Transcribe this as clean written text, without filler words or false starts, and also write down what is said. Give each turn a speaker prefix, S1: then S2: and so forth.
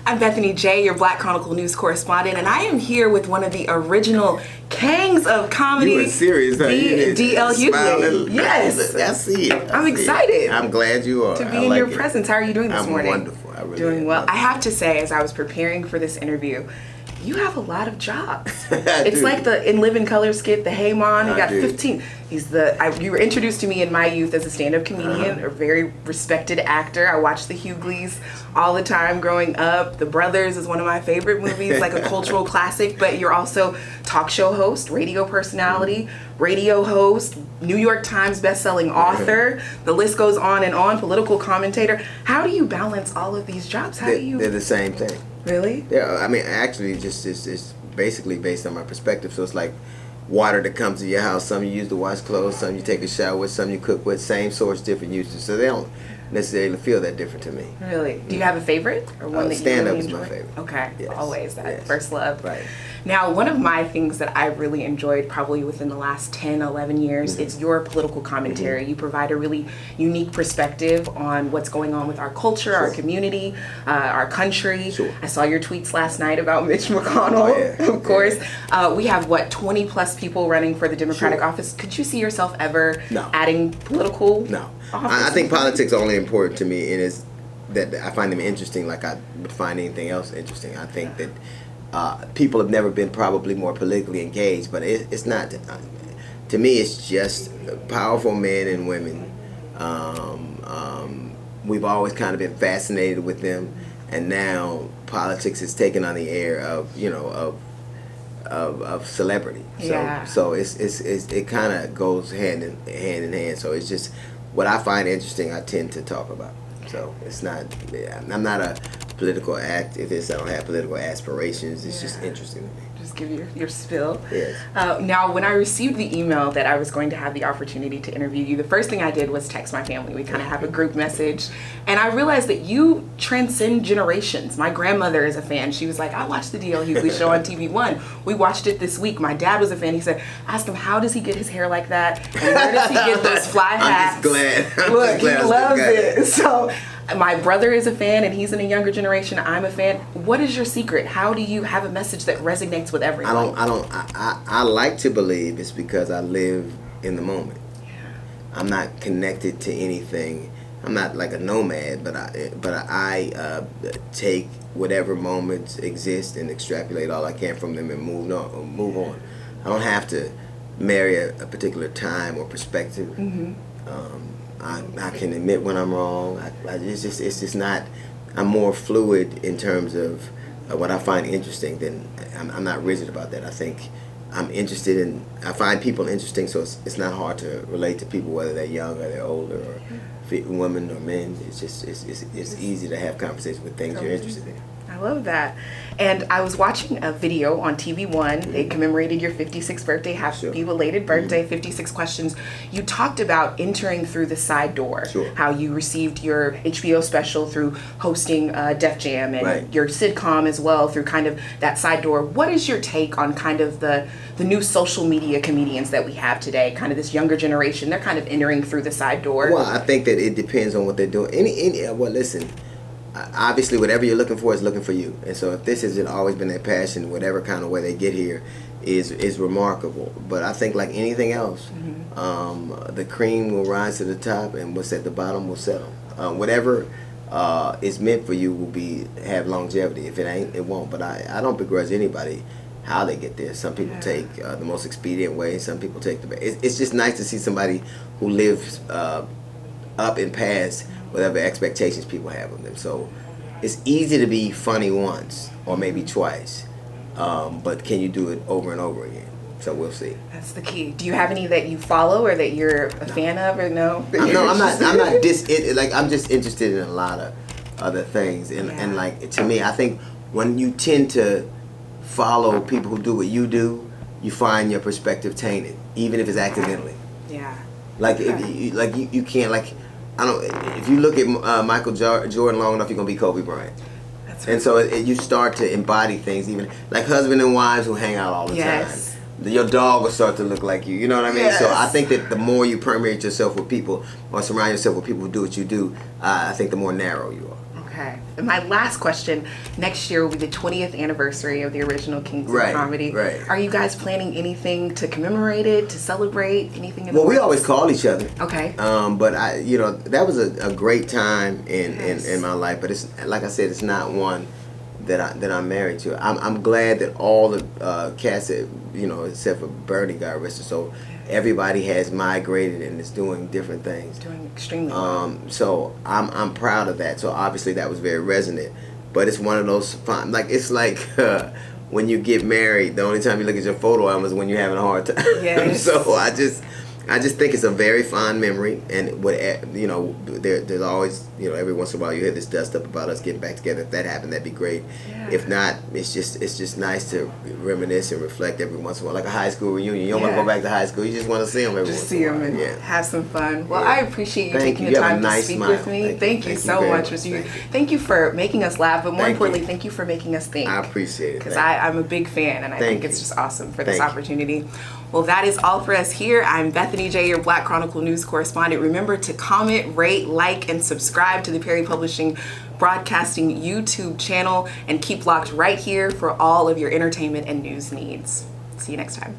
S1: I'm Bethany J, your Black Chronicle news correspondent, and I am here with one of the original kings of comedy.
S2: You were serious, huh?
S1: D.L. Hughley. Yes.
S2: I see it.
S1: I'm excited.
S2: I'm glad you are.
S1: To be in your presence. How are you doing this morning?
S2: I'm wonderful. I really
S1: doing
S2: am.
S1: well. I have to say, as I was preparing for this interview, you have a lot of jobs. It's like the In Living Color skit, the Hey Mon. You got 15. You were introduced to me in my youth as a stand-up comedian, a very respected actor. I watched the Hughleys all the time growing up. The Brothers is one of my favorite movies, like a cultural classic. But you're also talk show host, radio personality, radio host, New York Times best-selling author. The list goes on and on. Political commentator. How do you balance all of these jobs?
S2: They're the same thing.
S1: Really?
S2: Yeah, I mean, actually, just it's basically based on my perspective. So it's like water that comes to your house. Some you use to wash clothes, some you take a shower with, some you cook with. Same source, different uses. So they don't necessarily feel that different to me.
S1: Really? Do you have a favorite or one that you really enjoy?
S2: Stand-up is my favorite.
S1: Okay,
S2: yes.
S1: Always that
S2: yes.
S1: first love.
S2: Right.
S1: Now, one of my things that I really enjoyed probably within the last 10, 11 years is your political commentary. You provide a really unique perspective on what's going on with our culture, our community, our country.
S2: Sure.
S1: I saw your tweets last night about Mitch McConnell, of course. We have, 20 plus people running for the Democratic office. Could you see yourself ever adding political office?
S2: I think politics are only important to me, and it's that I find them interesting like I would find anything else interesting. I think that people have never been probably more politically engaged, but it's not. To me, it's just powerful men and women. We've always kind of been fascinated with them, and now politics is taken on the air of celebrity. So it kind of goes hand in hand. So it's just what I find interesting. I tend to talk about. So it's not. I'm not a political activist. I don't have political aspirations. It's just interesting to me.
S1: Just give your spill.
S2: Yes.
S1: Now, when I received the email that I was going to have the opportunity to interview you, the first thing I did was text my family. We kind of have a group message, and I realized that you transcend generations. My grandmother is a fan. She was like, I watched the D.L. Hughley show on TV1. We watched it this week. My dad was a fan. He said, ask him, how does he get his hair like that? And where does he get those fly hats?
S2: I'm just glad.
S1: Look, he loves it. So my brother is a fan, and he's in a younger generation. I'm a fan. What is your secret? How do you have a message that resonates with everyone?
S2: I like to believe it's because I live in the moment.
S1: Yeah.
S2: I'm not connected to anything. I'm not like a nomad, but I take whatever moments exist and extrapolate all I can from them and move on. I don't have to marry a particular time or perspective. I can admit when I'm wrong. It's just not. I'm more fluid in terms of what I find interesting. Than I'm not rigid about that. I think I'm interested in. I find people interesting, so it's not hard to relate to people whether they're young or they're older or women or men. It's just it's easy to have conversations with things you're interested in.
S1: I love that. And I was watching a video on TV1. They commemorated your 56th birthday. Happy belated birthday, 56 questions. You talked about entering through the side door. How you received your HBO special through hosting Def Jam and your sitcom as well through kind of that side door. What is your take on kind of the new social media comedians that we have today, kind of this younger generation? They're kind of entering through the side door.
S2: Well, I think that it depends on what they're doing. Well, listen. Obviously, whatever you're looking for is looking for you, and so if this hasn't always been their passion, whatever kind of way they get here, is remarkable. But I think like anything else, the cream will rise to the top, and what's at the bottom will settle. Whatever is meant for you will have longevity. If it ain't, it won't. But I don't begrudge anybody how they get there. Some people take the most expedient way. Some people take the best. It's just nice to see somebody who lives up and past whatever expectations people have of them. So it's easy to be funny once or maybe twice, but can you do it over and over again? So we'll see.
S1: That's the key. Do you have any that you follow or that you're a fan of, or no?
S2: No, I'm not. I'm just interested in a lot of other things, and like to me, I think when you tend to follow people who do what you do, you find your perspective tainted, even if it's accidentally.
S1: Yeah.
S2: Like you can't like. I don't. If you look at Michael Jordan long enough, you're gonna be Kobe Bryant. That's right. And so you start to embody things, even like husband and wives who hang out all the time. Your dog will start to look like you. You know what I mean? So I think that the more you permeate yourself with people or surround yourself with people who do what you do, I think the more narrow you are.
S1: Okay. And my last question, next year will be the 20th anniversary of the original Kings of Comedy.
S2: Right.
S1: Are you guys planning anything to commemorate it, to celebrate anything in the
S2: Well, we
S1: works?
S2: always call each other.
S1: Okay.
S2: But that was a great time in my life. But it's like I said, it's not one that I'm married to. I'm glad that all the cast, except for Bernie got arrested, so everybody has migrated and is doing different things.
S1: Doing extremely well.
S2: So I'm proud of that. So obviously that was very resonant. But it's one of those fun, it's like when you get married, the only time you look at your photo album is when you're having a hard time.
S1: Yes.
S2: So I just think it's a very fond memory, and there's always, every once in a while you hear this dust up about us getting back together. If that happened, that'd be great.
S1: Yeah.
S2: If not, it's just nice to reminisce and reflect every once in a while, like a high school reunion. You don't want to go back to high school. You just want to see them every once in a while.
S1: Just see them and have some fun. Well,
S2: Yeah.
S1: I appreciate you
S2: Thank
S1: taking
S2: you.
S1: the
S2: You have a
S1: time to
S2: nice
S1: speak
S2: smile.
S1: with me. Thank you so
S2: very
S1: much,
S2: much.
S1: Mr. Yu.
S2: Thank you.
S1: Thank you for making us laugh, but more
S2: Thank
S1: importantly,
S2: you.
S1: thank you for making us think.
S2: I appreciate it.
S1: Because
S2: Thank you.
S1: I'm a big fan, and I think it's just awesome for this
S2: Thank you.
S1: opportunity. Well, that is all for us here. I'm Bethany J., your Black Chronicle news correspondent. Remember to comment, rate, like, and subscribe to the Perry Publishing Broadcasting YouTube channel, and keep locked right here for all of your entertainment and news needs. See you next time.